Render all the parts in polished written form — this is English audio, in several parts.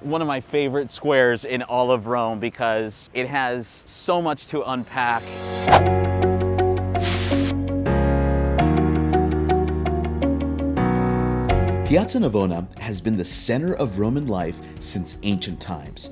one of my favorite squares in all of Rome because it has so much to unpack. Piazza Navona has been the center of Roman life since ancient times.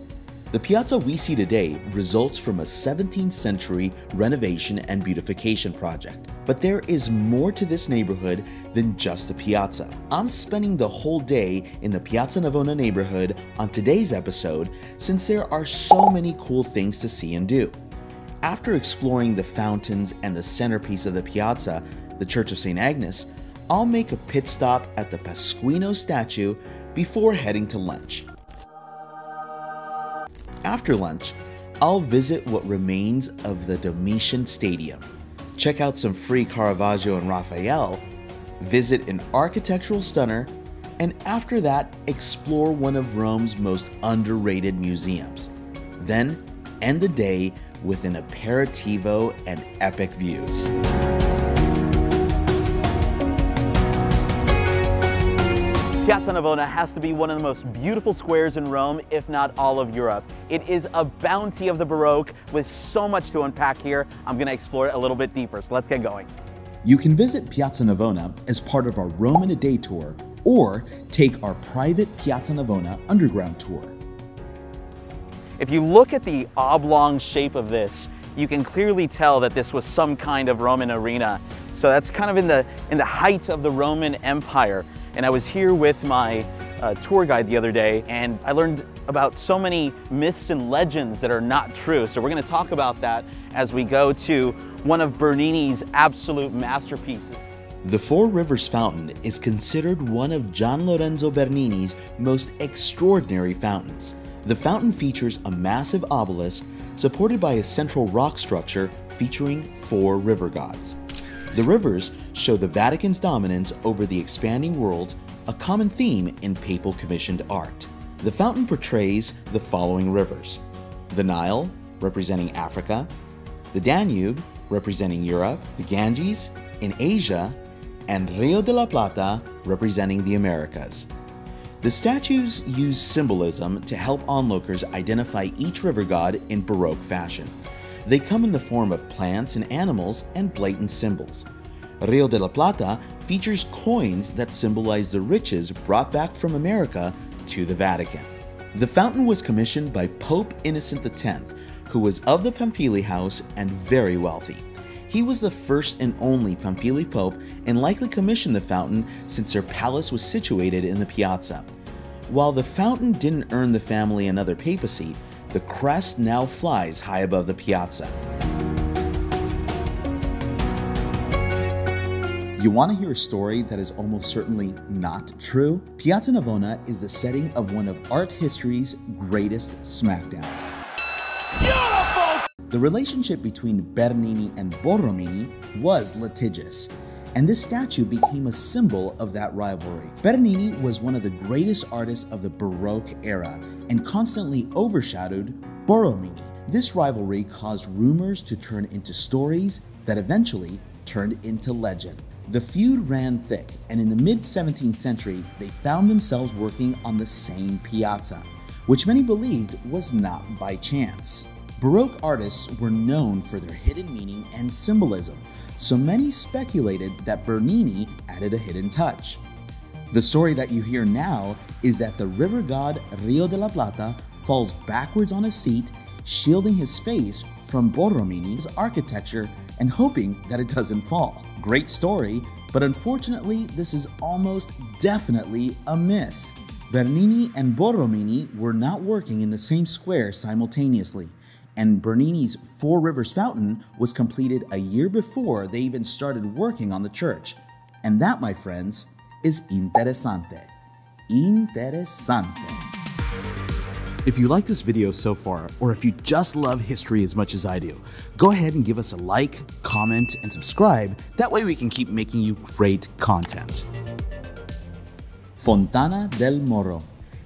The piazza we see today results from a 17th century renovation and beautification project. But there is more to this neighborhood than just the piazza. I'm spending the whole day in the Piazza Navona neighborhood on today's episode since there are so many cool things to see and do. After exploring the fountains and the centerpiece of the piazza, the Church of St. Agnes, I'll make a pit stop at the Pasquino statue before heading to lunch. After lunch, I'll visit what remains of the Domitian Stadium, check out some free Caravaggio and Raphael, visit an architectural stunner, and after that, explore one of Rome's most underrated museums. Then, end the day with an aperitivo and epic views. Piazza Navona has to be one of the most beautiful squares in Rome, if not all of Europe. It is a bounty of the Baroque with so much to unpack here. I'm going to explore it a little bit deeper, so let's get going. You can visit Piazza Navona as part of our Rome in a Day tour or take our private Piazza Navona underground tour. If you look at the oblong shape of this, you can clearly tell that this was some kind of Roman arena. So that's kind of in the height of the Roman Empire. And I was here with my tour guide the other day, and I learned about so many myths and legends that are not true. So we're going to talk about that as we go to one of Bernini's absolute masterpieces. The Four Rivers Fountain is considered one of Gian Lorenzo Bernini's most extraordinary fountains. The fountain features a massive obelisk supported by a central rock structure featuring four river gods. The rivers show the Vatican's dominance over the expanding world, a common theme in papal commissioned art. The fountain portrays the following rivers: the Nile, representing Africa, the Danube, representing Europe, the Ganges in Asia, and Rio de la Plata, representing the Americas. The statues use symbolism to help onlookers identify each river god in Baroque fashion. They come in the form of plants and animals and blatant symbols. Rio de la Plata features coins that symbolize the riches brought back from America to the Vatican. The fountain was commissioned by Pope Innocent X, who was of the Pamphili house and very wealthy. He was the first and only Pamphili pope and likely commissioned the fountain since their palace was situated in the piazza. While the fountain didn't earn the family another papacy, the crest now flies high above the piazza. You want to hear a story that is almost certainly not true? Piazza Navona is the setting of one of art history's greatest smackdowns. Beautiful! The relationship between Bernini and Borromini was litigious, and this statue became a symbol of that rivalry. Bernini was one of the greatest artists of the Baroque era and constantly overshadowed Borromini. This rivalry caused rumors to turn into stories that eventually turned into legend. The feud ran thick, and in the mid-17th century, they found themselves working on the same piazza, which many believed was not by chance. Baroque artists were known for their hidden meaning and symbolism, so many speculated that Bernini added a hidden touch. The story that you hear now is that the river god Rio de la Plata falls backwards on a seat, shielding his face from Borromini's architecture and hoping that it doesn't fall. Great story, but unfortunately this is almost definitely a myth. Bernini and Borromini were not working in the same square simultaneously, and Bernini's Four Rivers Fountain was completed a year before they even started working on the church. And that, my friends, is interesante. Interesante. If you like this video so far, or if you just love history as much as I do, go ahead and give us a like, comment, and subscribe. That way we can keep making you great content. Fontana del Moro.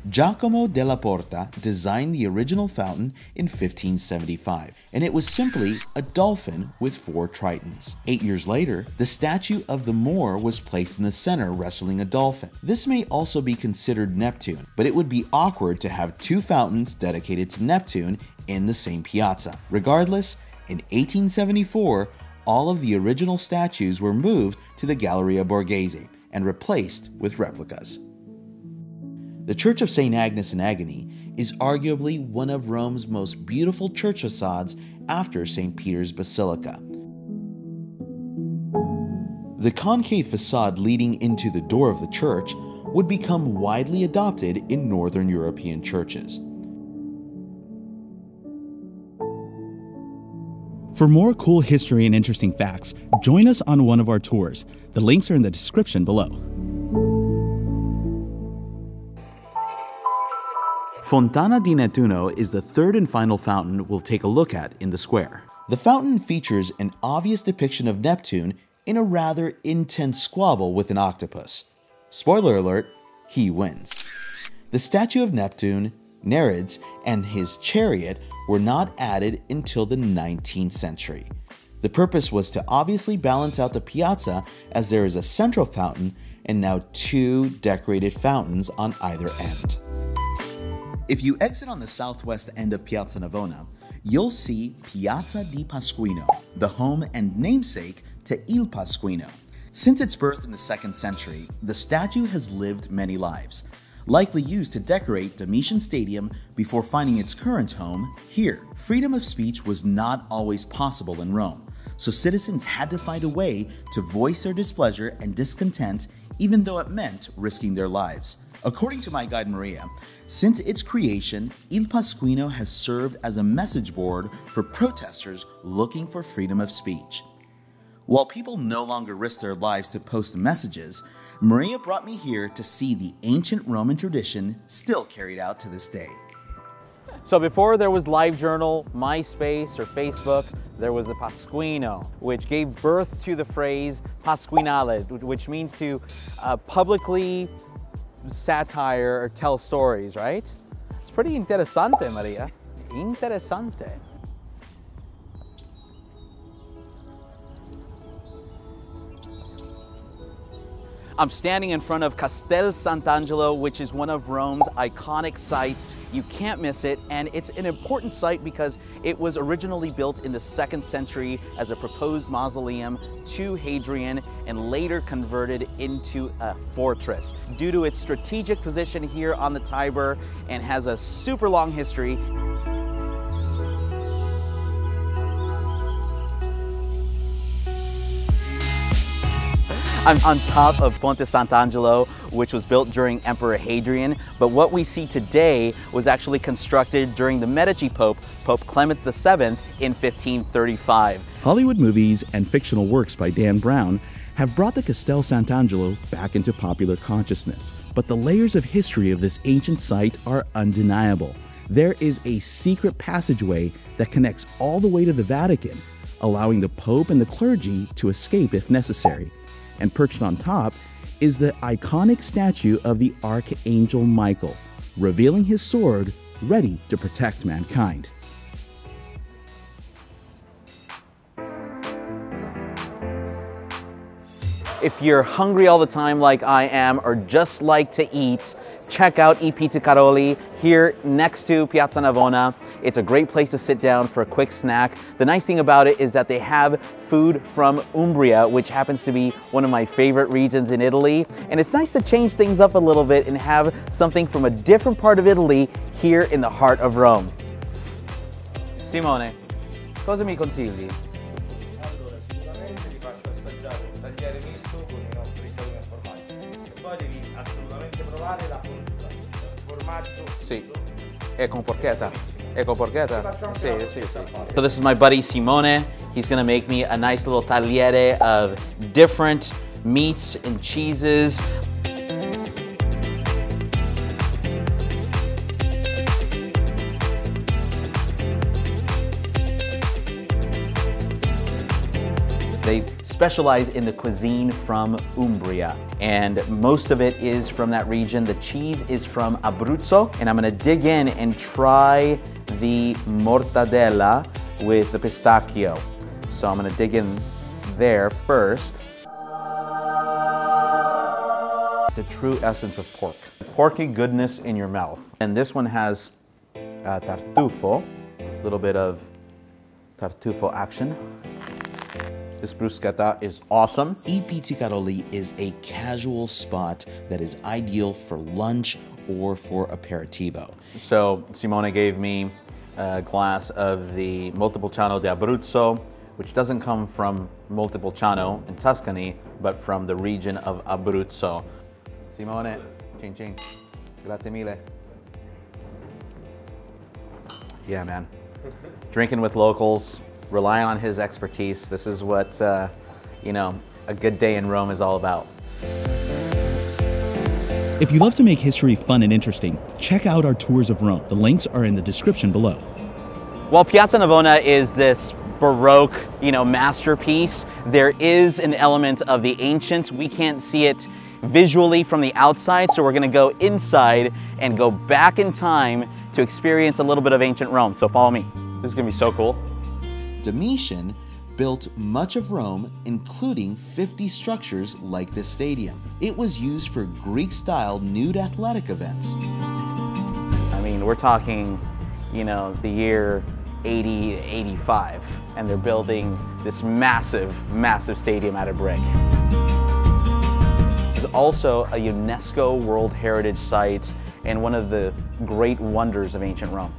Giacomo della Porta designed the original fountain in 1575, and it was simply a dolphin with 4 tritons. 8 years later, the statue of the Moor was placed in the center wrestling a dolphin. This may also be considered Neptune, but it would be awkward to have 2 fountains dedicated to Neptune in the same piazza. Regardless, in 1874, all of the original statues were moved to the Galleria Borghese and replaced with replicas. The Church of St. Agnes in Agony is arguably one of Rome's most beautiful church facades after St. Peter's Basilica. The concave facade leading into the door of the church would become widely adopted in Northern European churches. For more cool history and interesting facts, join us on one of our tours. The links are in the description below. Fontana del Nettuno is the third and final fountain we'll take a look at in the square. The fountain features an obvious depiction of Neptune in a rather intense squabble with an octopus. Spoiler alert, he wins. The statue of Neptune, Nereids, and his chariot were not added until the 19th century. The purpose was to obviously balance out the piazza, as there is a central fountain and now 2 decorated fountains on either end. If you exit on the southwest end of Piazza Navona, you'll see Piazza di Pasquino, the home and namesake to Il Pasquino. Since its birth in the 2nd century, the statue has lived many lives, likely used to decorate Domitian Stadium before finding its current home here. Freedom of speech was not always possible in Rome, so citizens had to find a way to voice their displeasure and discontent, even though it meant risking their lives. According to my guide Maria, since its creation, Il Pasquino has served as a message board for protesters looking for freedom of speech. While people no longer risk their lives to post messages, Maria brought me here to see the ancient Roman tradition still carried out to this day. So before there was LiveJournal, MySpace, or Facebook, there was the Pasquino, which gave birth to the phrase Pasquinale, which means to publicly satire or tell stories, right? It's pretty interessante, Maria. Interessante. I'm standing in front of Castel Sant'Angelo, which is one of Rome's iconic sites. You can't miss it, and it's an important site because it was originally built in the 2nd century as a proposed mausoleum to Hadrian and later converted into a fortress. Due to its strategic position here on the Tiber and has a super long history, I'm on top of Ponte Sant'Angelo, which was built during Emperor Hadrian, but what we see today was actually constructed during the Medici Pope, Pope Clement VII, in 1535. Hollywood movies and fictional works by Dan Brown have brought the Castel Sant'Angelo back into popular consciousness, but the layers of history of this ancient site are undeniable. There is a secret passageway that connects all the way to the Vatican, allowing the Pope and the clergy to escape if necessary. And perched on top is the iconic statue of the Archangel Michael, revealing his sword, ready to protect mankind. If you're hungry all the time like I am, or just like to eat, check out Pizzicaroli here next to Piazza Navona. It's a great place to sit down for a quick snack. The nice thing about it is that they have food from Umbria, which happens to be one of my favorite regions in Italy. And it's nice to change things up a little bit and have something from a different part of Italy here in the heart of Rome. Simone, cosa mi consigli? Allora, sicuramente ti faccio assaggiare un tagliere misto con i nostri salumi e formaggi. E poi devi assolutamente provare la fondura. Formaggio. Sì. E con porchetta? E con porchetta? Sì, sì, sì. So this is my buddy Simone. He's gonna make me a nice little tagliere of different meats and cheeses. They specialize in the cuisine from Umbria. And most of it is from that region. The cheese is from Abruzzo. And I'm gonna dig in and try the mortadella with the pistachio. So I'm gonna dig in there first. The true essence of pork. Porky goodness in your mouth. And this one has tartufo, a little bit of tartufo action. This bruschetta is awesome. I Pizzicaroli is a casual spot that is ideal for lunch or for aperitivo. So Simone gave me a glass of the Montepulciano d'Abruzzo, which doesn't come from Montepulciano in Tuscany, but from the region of Abruzzo. Simone, chin chin. Grazie mille. Yeah, man. Drinking with locals, relying on his expertise. This is what, you know, a good day in Rome is all about. If you love to make history fun and interesting, check out our tours of Rome. The links are in the description below. While Piazza Navona is this Baroque, you know, masterpiece, there is an element of the ancient. We can't see it visually from the outside, so we're gonna go inside and go back in time to experience a little bit of ancient Rome. So follow me. This is gonna be so cool. Domitian built much of Rome, including 50 structures like this stadium. It was used for Greek-style nude athletic events. I mean, we're talking, you know, the year 80 to 85, and they're building this massive, massive stadium out of brick. This is also a UNESCO World Heritage Site and one of the great wonders of ancient Rome.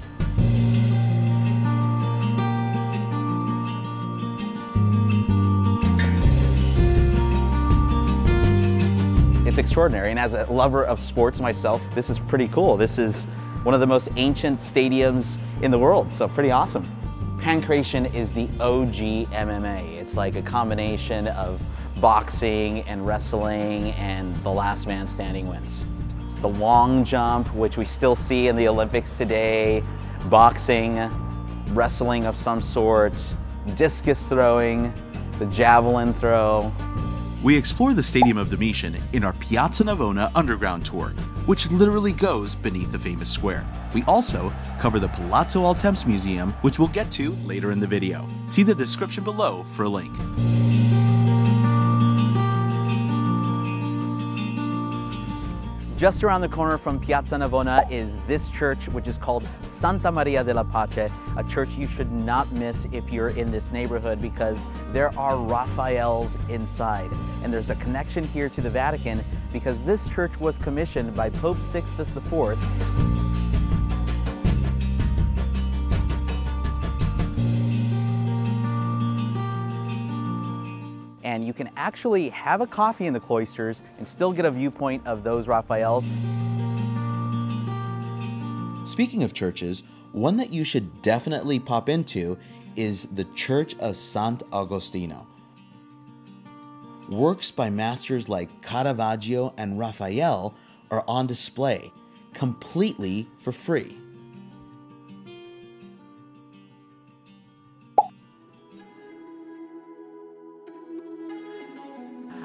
It's extraordinary, and as a lover of sports myself, this is pretty cool. This is one of the most ancient stadiums in the world, so pretty awesome. Pancration is the OG MMA. It's like a combination of boxing and wrestling, and the last man standing wins. The long jump, which we still see in the Olympics today, boxing, wrestling of some sort, discus throwing, the javelin throw. We explore the Stadium of Domitian in our Piazza Navona underground tour, which literally goes beneath the famous square. We also cover the Palazzo Altemps Museum, which we'll get to later in the video. See the description below for a link. Just around the corner from Piazza Navona is this church, which is called Santa Maria della Pace, a church you should not miss if you're in this neighborhood, because there are Raphaels inside. And there's a connection here to the Vatican because this church was commissioned by Pope Sixtus IV. And you can actually have a coffee in the cloisters and still get a viewpoint of those Raphaels. Speaking of churches, one that you should definitely pop into is the Church of Sant'Agostino. Works by masters like Caravaggio and Raphael are on display, completely for free.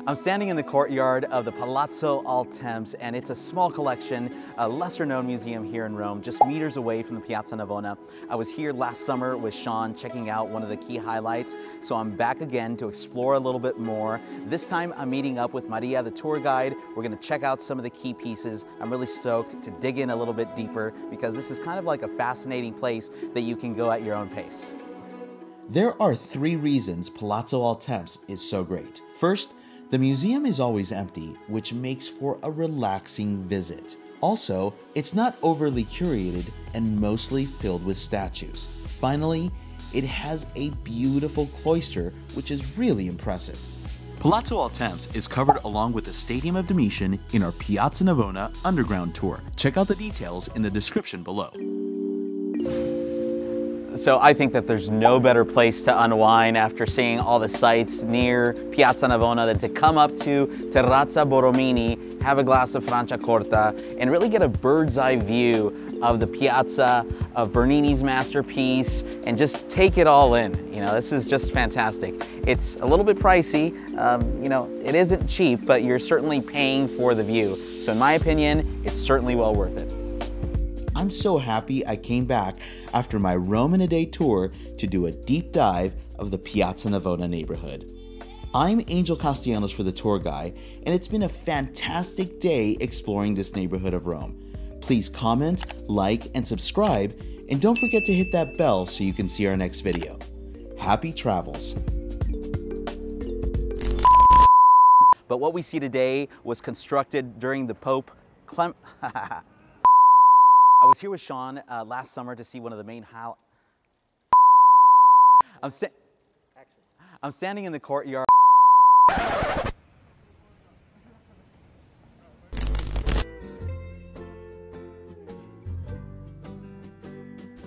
I'm standing in the courtyard of the Palazzo Altemps, and it's a small collection, a lesser-known museum here in Rome, just meters away from the Piazza Navona. I was here last summer with Sean checking out one of the key highlights, so I'm back again to explore a little bit more. This time I'm meeting up with Maria, the tour guide. We're gonna check out some of the key pieces. I'm really stoked to dig in a little bit deeper because this is kind of like a fascinating place that you can go at your own pace. There are 3 reasons Palazzo Altemps is so great. First, the museum is always empty, which makes for a relaxing visit. Also, it's not overly curated and mostly filled with statues. Finally, it has a beautiful cloister, which is really impressive. Palazzo Altemps is covered along with the Stadium of Domitian in our Piazza Navona underground tour. Check out the details in the description below. So I think that there's no better place to unwind after seeing all the sights near Piazza Navona than to come up to Terrace Borromini, have a glass of Franciacorta, and really get a bird's eye view of the piazza, of Bernini's masterpiece, and just take it all in. You know, this is just fantastic. It's a little bit pricey, you know, it isn't cheap, but you're certainly paying for the view. So in my opinion, it's certainly well worth it. I'm so happy I came back after my Rome in a Day tour to do a deep dive of the Piazza Navona neighborhood. I'm Angel Castellanos for the tour guide, and it's been a fantastic day exploring this neighborhood of Rome. Please comment, like, and subscribe, and don't forget to hit that bell so you can see our next video. Happy travels! But what we see today was constructed during the Pope I was here with Sean last summer to see one of the main I'm standing in the courtyard.